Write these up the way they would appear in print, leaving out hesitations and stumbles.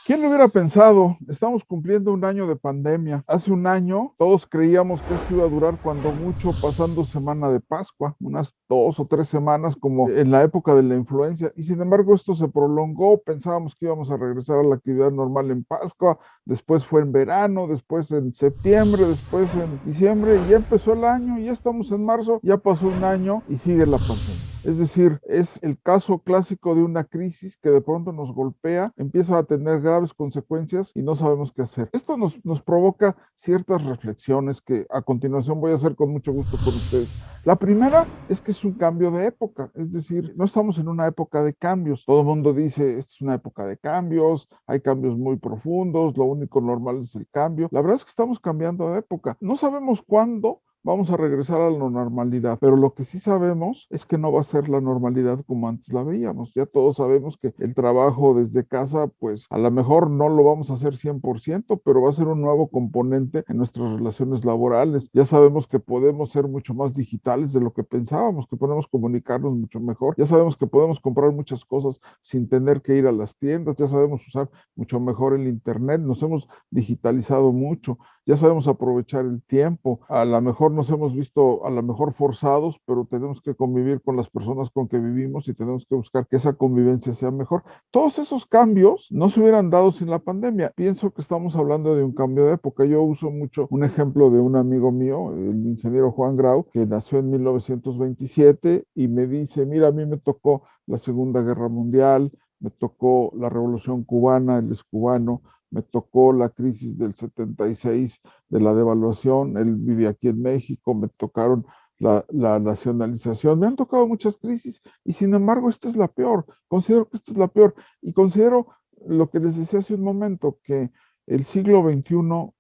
¿Quién lo hubiera pensado? Estamos cumpliendo un año de pandemia. Hace un año todos creíamos que esto iba a durar cuando mucho pasando semana de Pascua, unas 2 o 3 semanas como en la época de la influencia. Y sin embargo esto se prolongó. Pensábamos que íbamos a regresar a la actividad normal en Pascua, después fue en verano, después en septiembre, después en diciembre y ya empezó el año, ya estamos en marzo, ya pasó un año y sigue la pandemia. Es decir, es el caso clásico de una crisis que de pronto nos golpea, empieza a tener graves consecuencias y no sabemos qué hacer. Esto nos provoca ciertas reflexiones que a continuación voy a hacer con mucho gusto con ustedes. La primera es que es un cambio de época, es decir, no estamos en una época de cambios. Todo el mundo dice, esta es una época de cambios, hay cambios muy profundos, lo único normal es el cambio. La verdad es que estamos cambiando de época. No sabemos cuándo vamos a regresar a la normalidad, pero lo que sí sabemos es que no va a ser la normalidad como antes la veíamos. Ya todos sabemos que el trabajo desde casa, pues a lo mejor no lo vamos a hacer 100%, pero va a ser un nuevo componente en nuestras relaciones laborales. Ya sabemos que podemos ser mucho más digitales de lo que pensábamos, que podemos comunicarnos mucho mejor. Ya sabemos que podemos comprar muchas cosas sin tener que ir a las tiendas. Ya sabemos usar mucho mejor el Internet. Nos hemos digitalizado mucho, ya sabemos aprovechar el tiempo, a lo mejor nos hemos visto a lo mejor forzados, pero tenemos que convivir con las personas con que vivimos y tenemos que buscar que esa convivencia sea mejor. Todos esos cambios no se hubieran dado sin la pandemia. Pienso que estamos hablando de un cambio de época. Yo uso mucho un ejemplo de un amigo mío, el ingeniero Juan Grau, que nació en 1927 y me dice, mira, a mí me tocó la Segunda Guerra Mundial, me tocó la Revolución Cubana, él es cubano, me tocó la crisis del 76 de la devaluación, él vive aquí en México, me tocaron la nacionalización, me han tocado muchas crisis y sin embargo esta es la peor, considero que esta es la peor y considero lo que les decía hace un momento, que el siglo XXI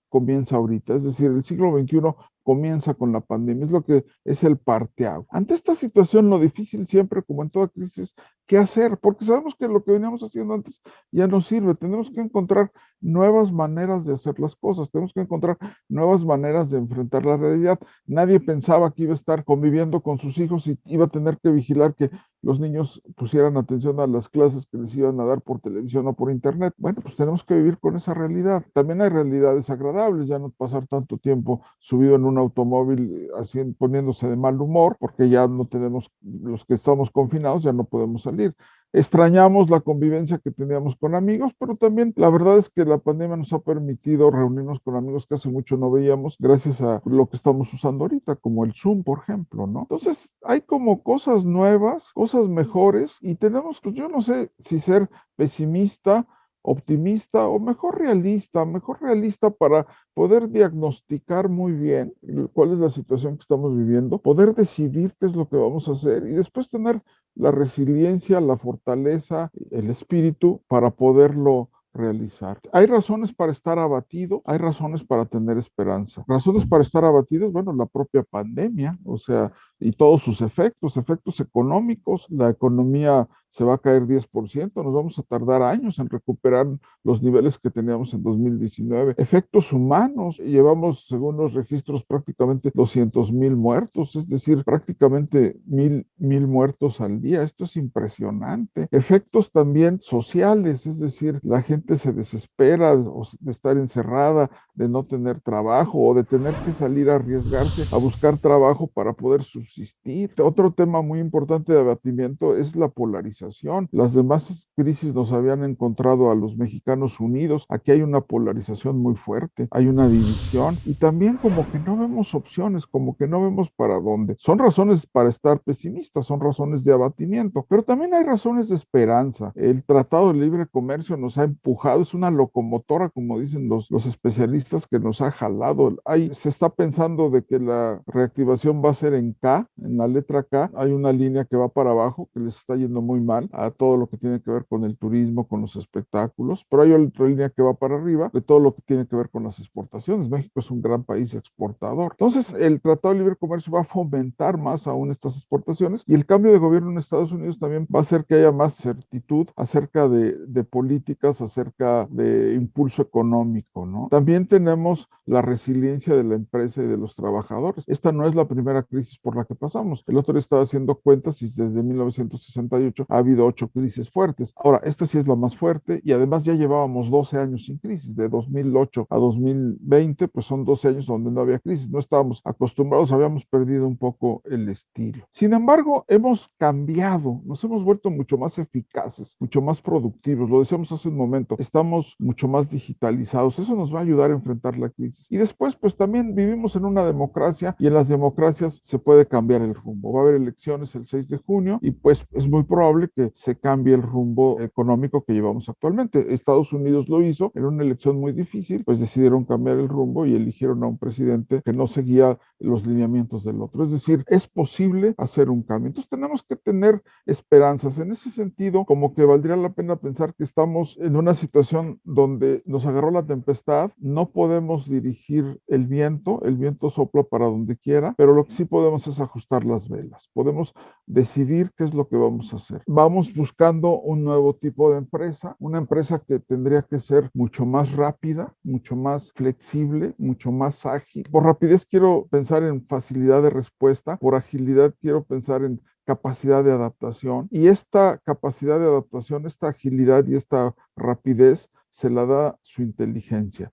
comienza ahorita, es decir, el siglo XXI comienza con la pandemia, es lo que es el parteaguas. Ante esta situación, lo difícil siempre, como en toda crisis, ¿qué hacer? Porque sabemos que lo que veníamos haciendo antes ya no sirve, tenemos que encontrar nuevas maneras de hacer las cosas, tenemos que encontrar nuevas maneras de enfrentar la realidad. Nadie pensaba que iba a estar conviviendo con sus hijos y iba a tener que vigilar que los niños pusieran atención a las clases que les iban a dar por televisión o por internet. Bueno, pues tenemos que vivir con esa realidad. También hay realidades agradables, ya no pasar tanto tiempo subido en un automóvil así, poniéndose de mal humor, porque ya no tenemos, los que estamos confinados, ya no podemos salir. Extrañamos la convivencia que teníamos con amigos, pero también la verdad es que la pandemia nos ha permitido reunirnos con amigos que hace mucho no veíamos, gracias a lo que estamos usando ahorita, como el Zoom, por ejemplo, ¿no? Entonces, hay como cosas nuevas, cosas mejores, y tenemos, pues yo no sé si ser pesimista, optimista o mejor realista para poder diagnosticar muy bien cuál es la situación que estamos viviendo, poder decidir qué es lo que vamos a hacer y después tener la resiliencia, la fortaleza, el espíritu para poderlo realizar. Hay razones para estar abatido, hay razones para tener esperanza. Razones para estar abatidos, bueno, la propia pandemia, o sea, y todos sus efectos, efectos económicos, la economía se va a caer 10%, nos vamos a tardar años en recuperar los niveles que teníamos en 2019. Efectos humanos, llevamos, según los registros, prácticamente 200,000 muertos, es decir, prácticamente mil muertos al día. Esto es impresionante. Efectos también sociales, es decir, la gente se desespera de estar encerrada, de no tener trabajo o de tener que salir a arriesgarse a buscar trabajo para poder subsistir. Otro tema muy importante de abatimiento es la polarización. Las demás crisis nos habían encontrado a los mexicanos unidos. Aquí hay una polarización muy fuerte, hay una división y también como que no vemos opciones, como que no vemos para dónde. Son razones para estar pesimistas, son razones de abatimiento, pero también hay razones de esperanza. El Tratado de Libre Comercio nos ha empujado, es una locomotora, como dicen los especialistas, que nos ha jalado. Se está pensando de que la reactivación va a ser en K, en la letra K. Hay una línea que va para abajo, que les está yendo muy mal a todo lo que tiene que ver con el turismo, con los espectáculos, pero hay otra línea que va para arriba de todo lo que tiene que ver con las exportaciones. México es un gran país exportador. Entonces, el Tratado de Libre Comercio va a fomentar más aún estas exportaciones y el cambio de gobierno en Estados Unidos también va a hacer que haya más certitud acerca de políticas, acerca de impulso económico, ¿no? También tenemos la resiliencia de la empresa y de los trabajadores. Esta no es la primera crisis por la que pasamos. El otro día estaba haciendo cuentas y desde 1968 ha habido 8 crisis fuertes. Ahora, esta sí es la más fuerte y además ya llevábamos 12 años sin crisis, de 2008 a 2020, pues son 12 años donde no había crisis, no estábamos acostumbrados, habíamos perdido un poco el estilo. Sin embargo, hemos cambiado, nos hemos vuelto mucho más eficaces, mucho más productivos, lo decíamos hace un momento, estamos mucho más digitalizados, eso nos va a ayudar a enfrentar la crisis. Y después, pues también vivimos en una democracia y en las democracias se puede cambiar el rumbo. Va a haber elecciones el 6 de junio y pues es muy probable que se cambie el rumbo económico que llevamos actualmente. Estados Unidos lo hizo en una elección muy difícil, pues decidieron cambiar el rumbo y eligieron a un presidente que no seguía los lineamientos del otro. Es decir, es posible hacer un cambio. Entonces tenemos que tener esperanzas. En ese sentido, como que valdría la pena pensar que estamos en una situación donde nos agarró la tempestad, no podemos dirigir el viento sopla para donde quiera, pero lo que sí podemos es ajustar las velas. Podemos decidir qué es lo que vamos a hacer. Vamos buscando un nuevo tipo de empresa, una empresa que tendría que ser mucho más rápida, mucho más flexible, mucho más ágil. Por rapidez quiero pensar en facilidad de respuesta, por agilidad quiero pensar en capacidad de adaptación y esta capacidad de adaptación, esta agilidad y esta rapidez se la da su inteligencia.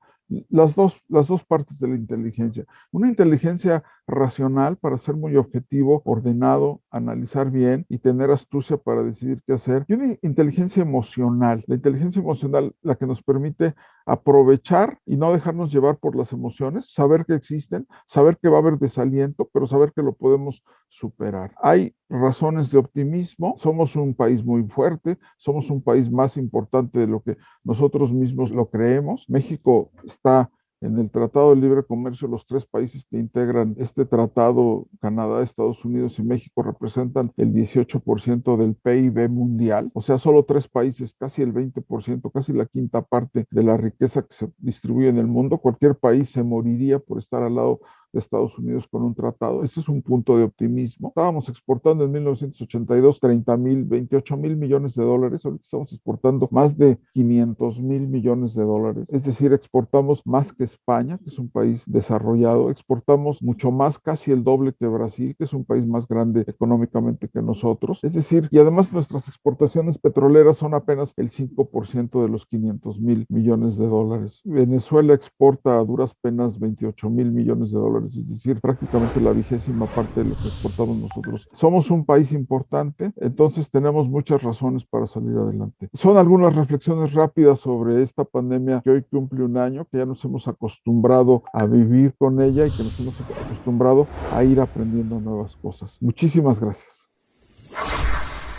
Las dos partes de la inteligencia. Una inteligencia racional para ser muy objetivo, ordenado, analizar bien y tener astucia para decidir qué hacer. Y una inteligencia emocional. La inteligencia emocional, la que nos permite aprovechar y no dejarnos llevar por las emociones, saber que existen, saber que va a haber desaliento, pero saber que lo podemos superar. Hay razones de optimismo. Somos un país muy fuerte, somos un país más importante de lo que nosotros mismos lo creemos. México está en el Tratado de Libre Comercio, los 3 países que integran este tratado, Canadá, Estados Unidos y México, representan el 18% del PIB mundial. O sea, solo 3 países, casi el 20%, casi la quinta parte de la riqueza que se distribuye en el mundo. Cualquier país se moriría por estar al lado de Estados Unidos con un tratado. Ese es un punto de optimismo. Estábamos exportando en 1982 30,000, 28,000 millones de dólares. Ahorita estamos exportando más de 500,000 millones de dólares. Es decir, exportamos más que España, que es un país desarrollado. Exportamos mucho más, casi el doble que Brasil, que es un país más grande económicamente que nosotros. Es decir, y además nuestras exportaciones petroleras son apenas el 5% de los 500,000 millones de dólares. Venezuela exporta a duras penas 28,000 millones de dólares, es decir, prácticamente la 20ª parte de lo que exportamos nosotros. Somos un país importante, entonces tenemos muchas razones para salir adelante. Son algunas reflexiones rápidas sobre esta pandemia que hoy cumple un año, que ya nos hemos acostumbrado a vivir con ella y que nos hemos acostumbrado a ir aprendiendo nuevas cosas. Muchísimas gracias.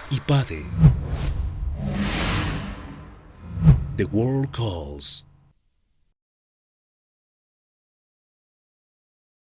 IPADE. The World Calls.